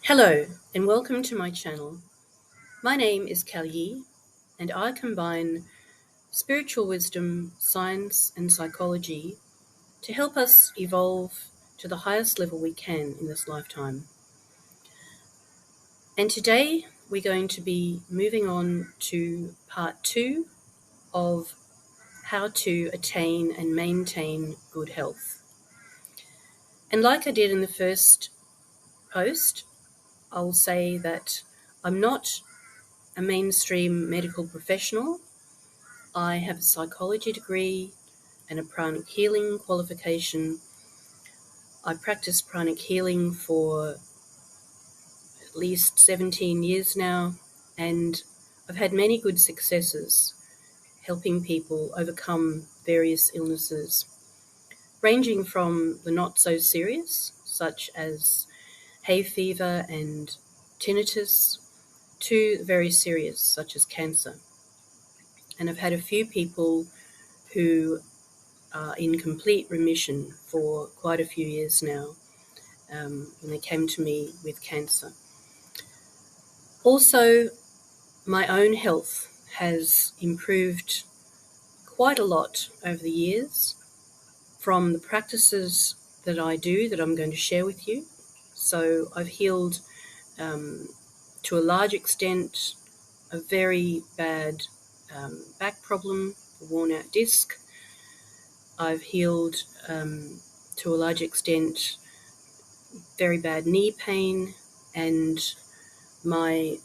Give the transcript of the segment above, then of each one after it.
Hello and welcome to my channel. My name is Yi and I combine spiritual wisdom, science and psychology to help us evolve to the highest level we can in this lifetime. And today we're going to be moving on to part 2 of how to attain and maintain good health. And like I did in the first post, I'll say that I'm not a mainstream medical professional. I have a psychology degree and a pranic healing qualification. I practice pranic healing for at least 17 years now, and I've had many good successes helping people overcome various illnesses, ranging from the not so serious, such as hay fever and tinnitus, to the very serious, such as cancer. And I've had a few people who are in complete remission for quite a few years now when they came to me with cancer. Also, my own health has improved quite a lot over the years from the practices that I do that I'm going to share with you. So I've healed to a large extent a very bad back problem, a worn out disc. I've healed to a large extent very bad knee pain, and my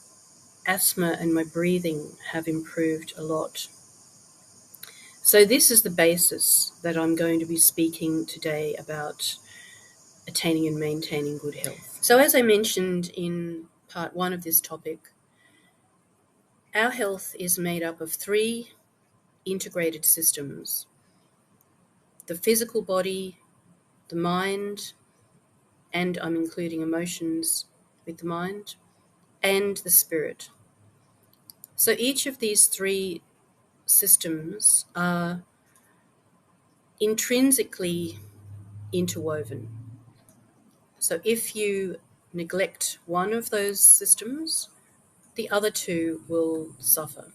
asthma and my breathing have improved a lot. So this is the basis that I'm going to be speaking today about attaining and maintaining good health. So as I mentioned in part 1 of this topic, our health is made up of 3 integrated systems: the physical body, the mind, and I'm including emotions with the mind, and the spirit. So each of these 3 systems are intrinsically interwoven. So if you neglect one of those systems, the other 2 will suffer.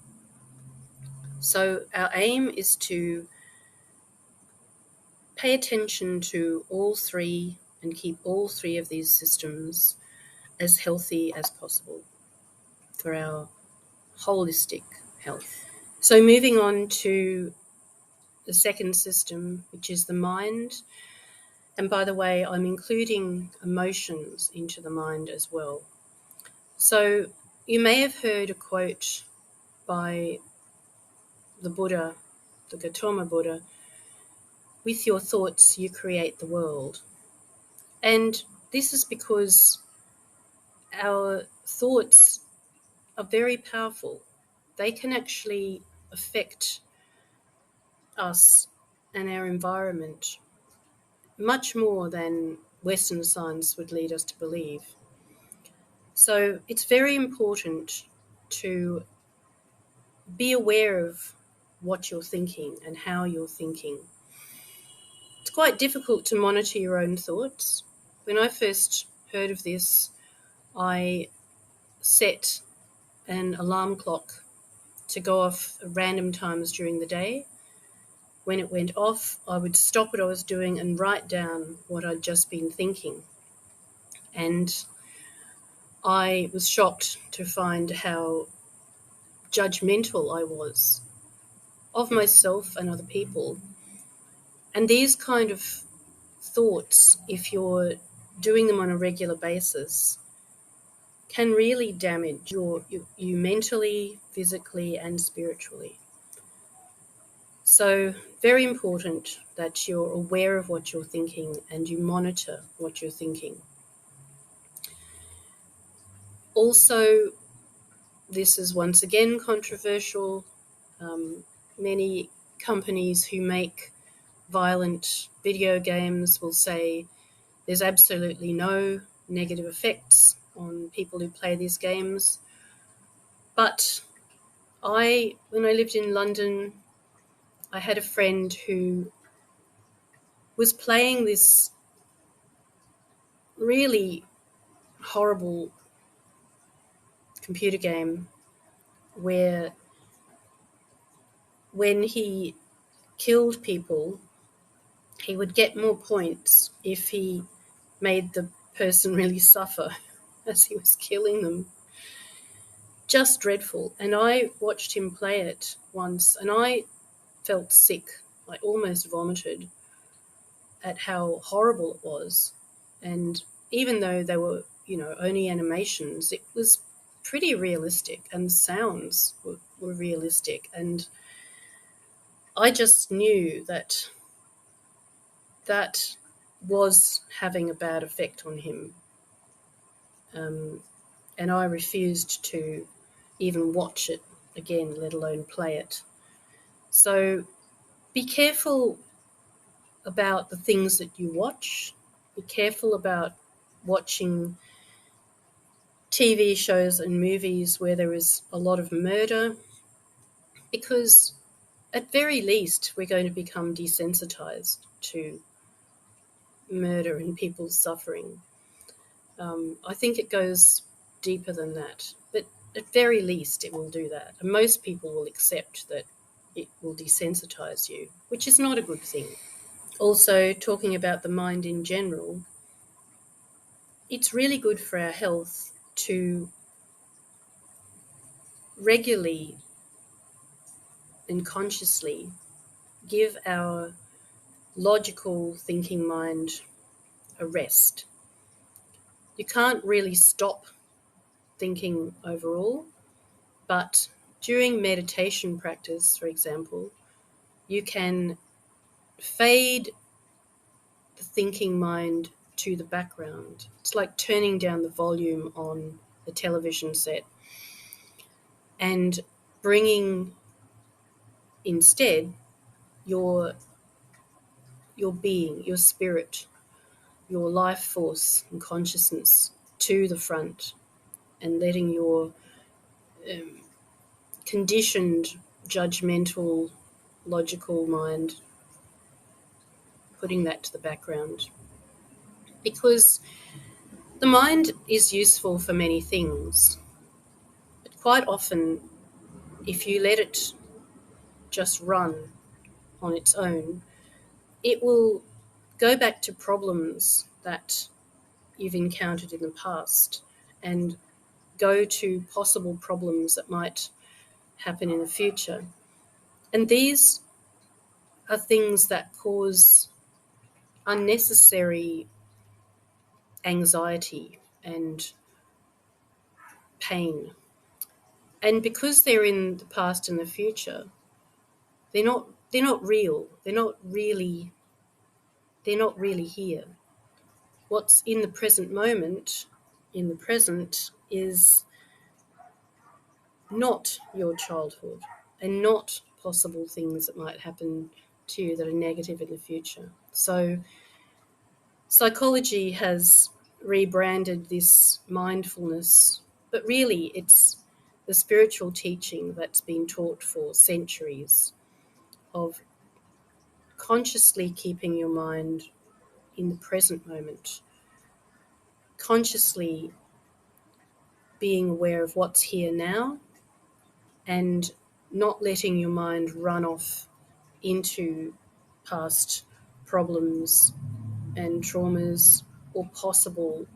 So our aim is to pay attention to all 3 and keep all 3 of these systems as healthy as possible for our holistic health. So moving on to the second system, which is the mind. And by the way, I'm including emotions into the mind as well. So you may have heard a quote by the Buddha, the Gautama Buddha, "With your thoughts you create the world." And this is because our thoughts are very powerful. They can actually affect us and our environment much more than Western science would lead us to believe. So it's very important to be aware of what you're thinking and how you're thinking. It's quite difficult to monitor your own thoughts. When I first heard of this, I set an alarm clock to go off at random times during the day. When it went off, I would stop what I was doing and write down what I'd just been thinking. And I was shocked to find how judgmental I was of myself and other people. And these kind of thoughts, if you're doing them on a regular basis, can really damage you mentally, physically, and spiritually. So very important that you're aware of what you're thinking and you monitor what you're thinking. Also, this is once again controversial. Many companies who make violent video games will say there's absolutely no negative effects on people who play these games. But when I lived in London, I had a friend who was playing this really horrible computer game where when he killed people, he would get more points if he made the person really suffer as he was killing them. Just dreadful. And I watched him play it once and I felt sick. I almost vomited at how horrible it was. And even though they were, only animations, it was pretty realistic and the sounds were realistic. And I just knew that was having a bad effect on him. And I refused to even watch it again, let alone play it. So be careful about the things that you watch. Be careful about watching TV shows and movies where there is a lot of murder, because at very least we're going to become desensitized to murder and people's suffering. I think it goes deeper than that, but at very least it will do that. And most people will accept that it will desensitize you, which is not a good thing. Also, talking about the mind in general, it's really good for our health to regularly and consciously give our logical thinking mind a rest. You can't really stop thinking overall, but during meditation practice, for example, you can fade the thinking mind to the background. It's like turning down the volume on the television set and bringing instead your being, your spirit, your life force and consciousness to the front, and letting your conditioned, judgmental, logical mind, putting that to the background. Because the mind is useful for many things, but quite often, if you let it just run on its own, it will go back to problems that you've encountered in the past and go to possible problems that might happen in the future. And these are things that cause unnecessary anxiety and pain. And because they're in the past and the future, they're not real. They're not really here. What's in the present moment, in the present, is not your childhood and not possible things that might happen to you that are negative in the future. So psychology has rebranded this mindfulness, but really it's the spiritual teaching that's been taught for centuries of consciously keeping your mind in the present moment, consciously being aware of what's here now and not letting your mind run off into past problems and traumas or possible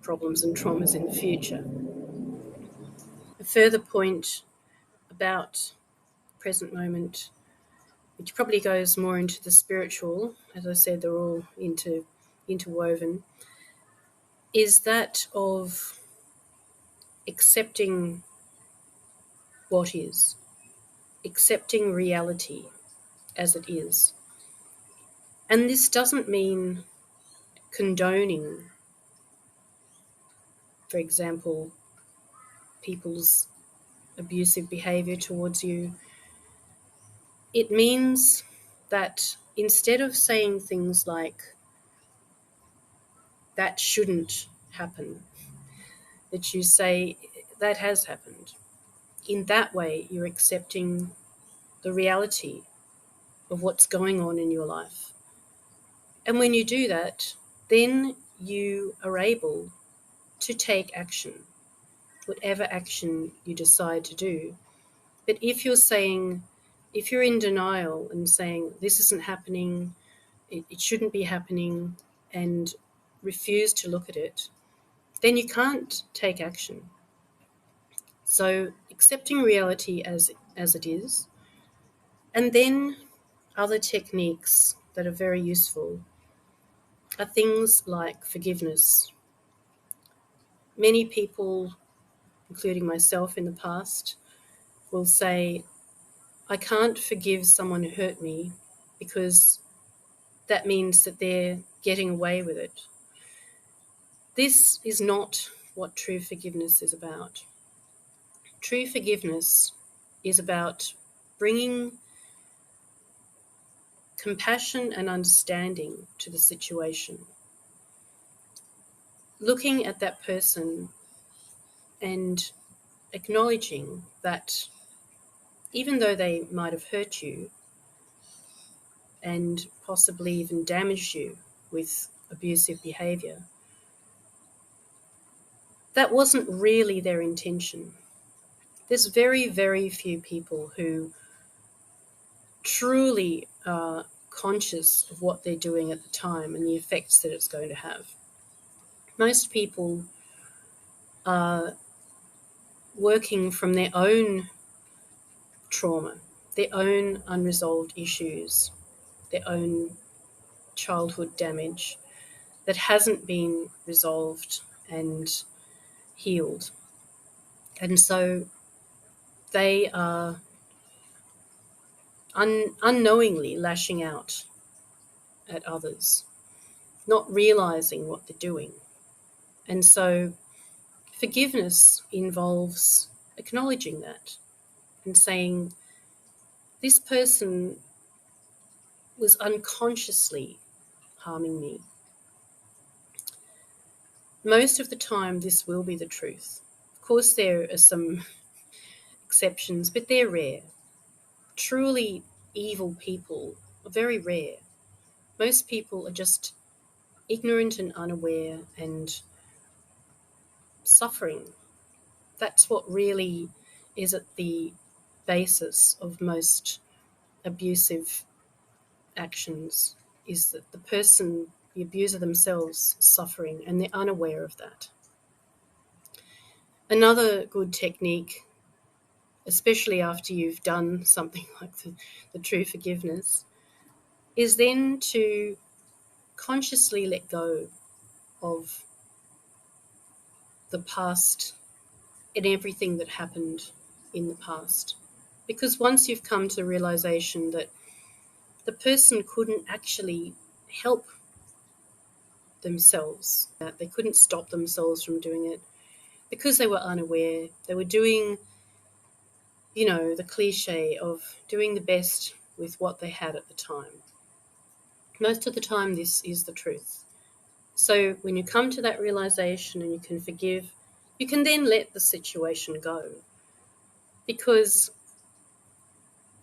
problems and traumas in the future. A further point about present moment, which probably goes more into the spiritual, as I said, they're all interwoven, is that of accepting what is, accepting reality as it is. And this doesn't mean condoning, for example, people's abusive behavior towards you. It means that instead of saying things like, that shouldn't happen, that you say, that has happened. In that way, you're accepting the reality of what's going on in your life. And when you do that, then you are able to take action, whatever action you decide to do. But if you're in denial and saying, this isn't happening, it shouldn't be happening, and refuse to look at it, then you can't take action. So accepting reality as it is, and then other techniques that are very useful are things like forgiveness. Many people, including myself in the past, will say, I can't forgive someone who hurt me because that means that they're getting away with it. This is not what true forgiveness is about. True forgiveness is about bringing compassion and understanding to the situation. Looking at that person and acknowledging that even though they might have hurt you and possibly even damaged you with abusive behavior, that wasn't really their intention. There's very, very few people who truly are conscious of what they're doing at the time and the effects that it's going to have. Most people are working from their own trauma, their own unresolved issues, their own childhood damage that hasn't been resolved and healed. And so they are unknowingly lashing out at others, not realizing what they're doing. And so forgiveness involves acknowledging that and saying, this person was unconsciously harming me. Most of the time, this will be the truth. Of course, there are some exceptions, but they're rare. Truly evil people are very rare. Most people are just ignorant and unaware and suffering. That's what really is at the basis of most abusive actions, is that the person, the abuser themselves, is suffering and they're unaware of that. Another good technique, especially after you've done something like the true forgiveness, is then to consciously let go of the past and everything that happened in the past. Because once you've come to the realization that the person couldn't actually help themselves, that they couldn't stop themselves from doing it because they were unaware, they were doing, the cliche of doing the best with what they had at the time. Most of the time, this is the truth. So when you come to that realization and you can forgive, you can then let the situation go because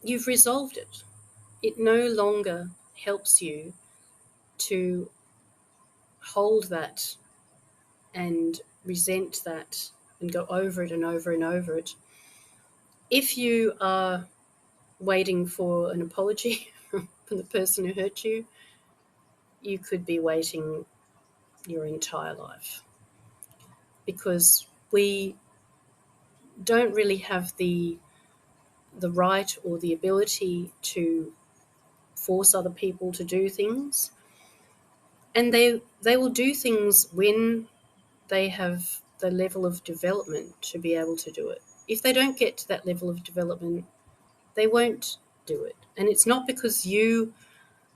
you've resolved it. It no longer helps you to hold that and resent that and go over it and over and over it. If you are waiting for an apology from the person who hurt you, you could be waiting your entire life, because we don't really have the right or the ability to force other people to do things, and they will do things when they have the level of development to be able to do it. If they don't get to that level of development, they won't do it. And it's not because you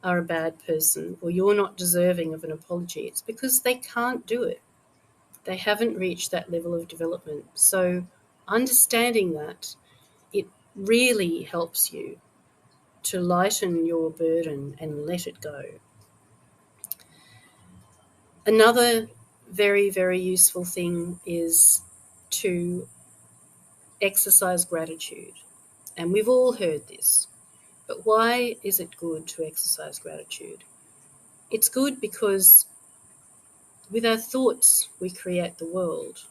are a bad person or you're not deserving of an apology. It's because they can't do it. They haven't reached that level of development. So understanding that, it really helps you to lighten your burden and let it go. Another very, very useful thing is to exercise gratitude. And we've all heard this. But why is it good to exercise gratitude? It's good because with our thoughts, we create the world.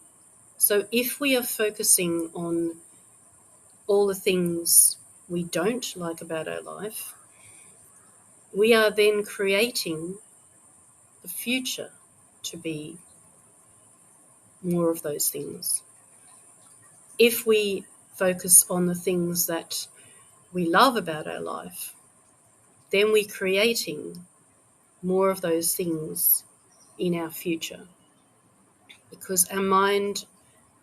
So if we are focusing on all the things we don't like about our life, we are then creating the future to be more of those things. If we focus on the things that we love about our life, then we're creating more of those things in our future, because our mind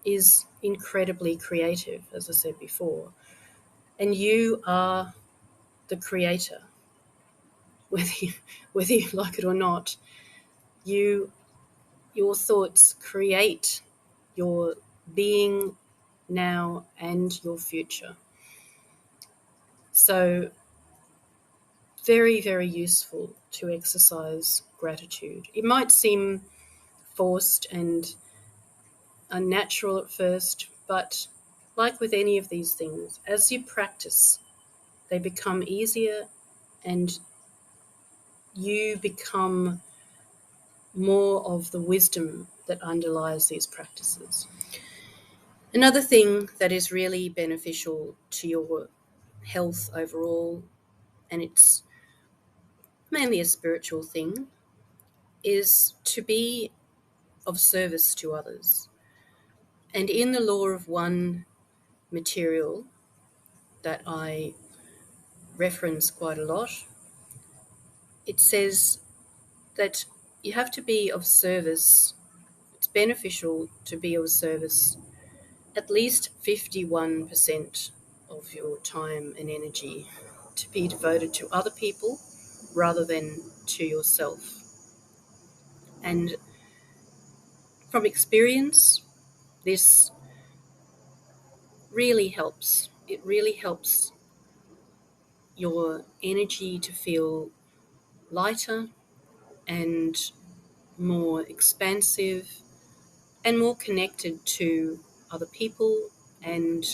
is incredibly creative, as I said before, and you are the creator. Whether you like it or not, your thoughts create your being now and your future. So very, very useful to exercise gratitude. It might seem forced and unnatural at first, but like with any of these things, as you practice, they become easier and you become more of the wisdom that underlies these practices. Another thing that is really beneficial to your health overall, and it's mainly a spiritual thing, is to be of service to others. And in the Law of One material that I reference quite a lot, it says that you have to be of service. It's beneficial to be of service at least 51% of your time and energy to be devoted to other people rather than to yourself. And from experience, this really helps. It really helps your energy to feel lighter and more expansive and more connected to other people and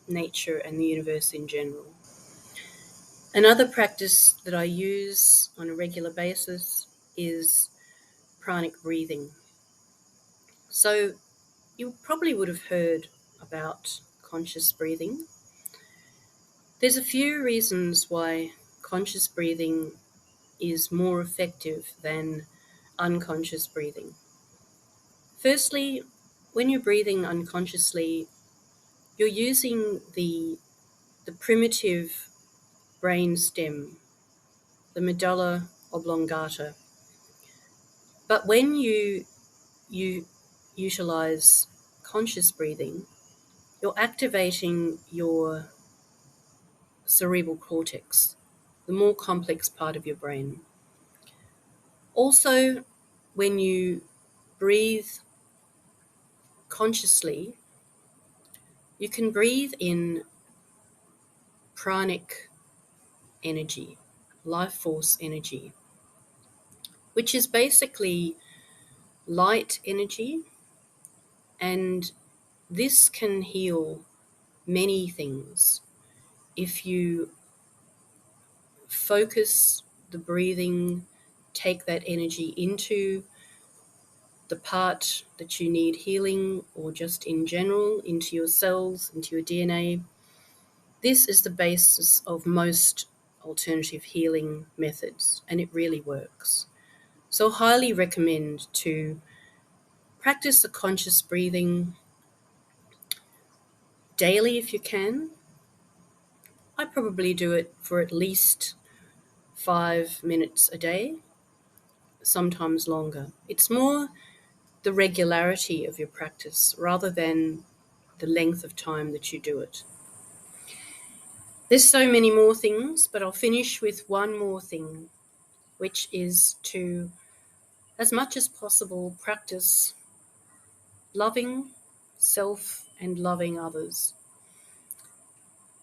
nature and the universe in general. Another practice that I use on a regular basis is pranic breathing. So you probably would have heard about conscious breathing. There's a few reasons why conscious breathing is more effective than unconscious breathing. Firstly, when you're breathing unconsciously, you're using the primitive brain stem, the medulla oblongata. But when you utilize conscious breathing, you're activating your cerebral cortex, the more complex part of your brain. Also, when you breathe consciously, you can breathe in pranic energy, life force energy, which is basically light energy, and this can heal many things. If you focus the breathing, take that energy into the part that you need healing, or just in general, into your cells, into your DNA. This is the basis of most alternative healing methods, and it really works. So I highly recommend to practice the conscious breathing daily if you can. I probably do it for at least 5 minutes a day, sometimes longer. It's more the regularity of your practice rather than the length of time that you do it. There's so many more things, but I'll finish with one more thing, which is to, as much as possible, practice loving self and loving others.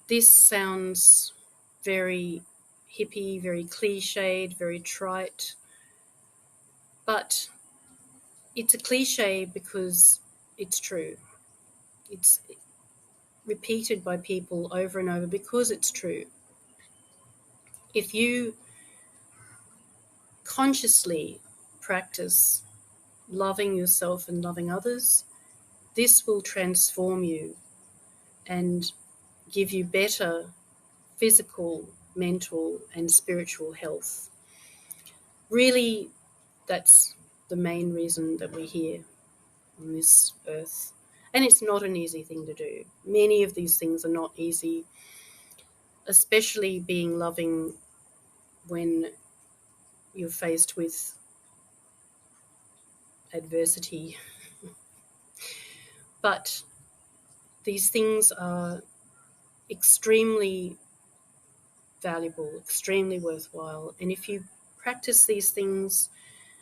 This sounds very hippie, very cliched, very trite, but it's a cliche because it's true. It's repeated by people over and over because it's true. If you consciously practice loving yourself and loving others, this will transform you and give you better physical, mental, and spiritual health. Really, that's the main reason that we're here on this earth. And it's not an easy thing to do. Many of these things are not easy, especially being loving when you're faced with adversity. But these things are extremely valuable, extremely worthwhile. And if you practice these things,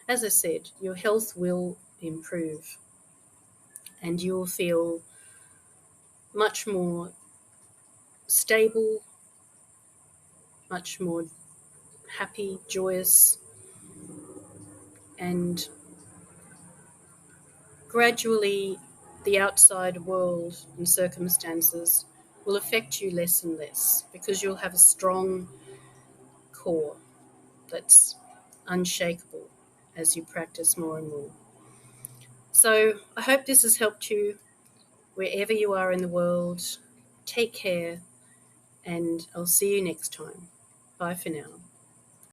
as I said, your health will improve and you'll feel much more stable, much more happy, joyous, and gradually the outside world and circumstances will affect you less and less because you'll have a strong core that's unshakable as you practice more and more. So I hope this has helped you wherever you are in the world. Take care, and I'll see you next time. Bye for now.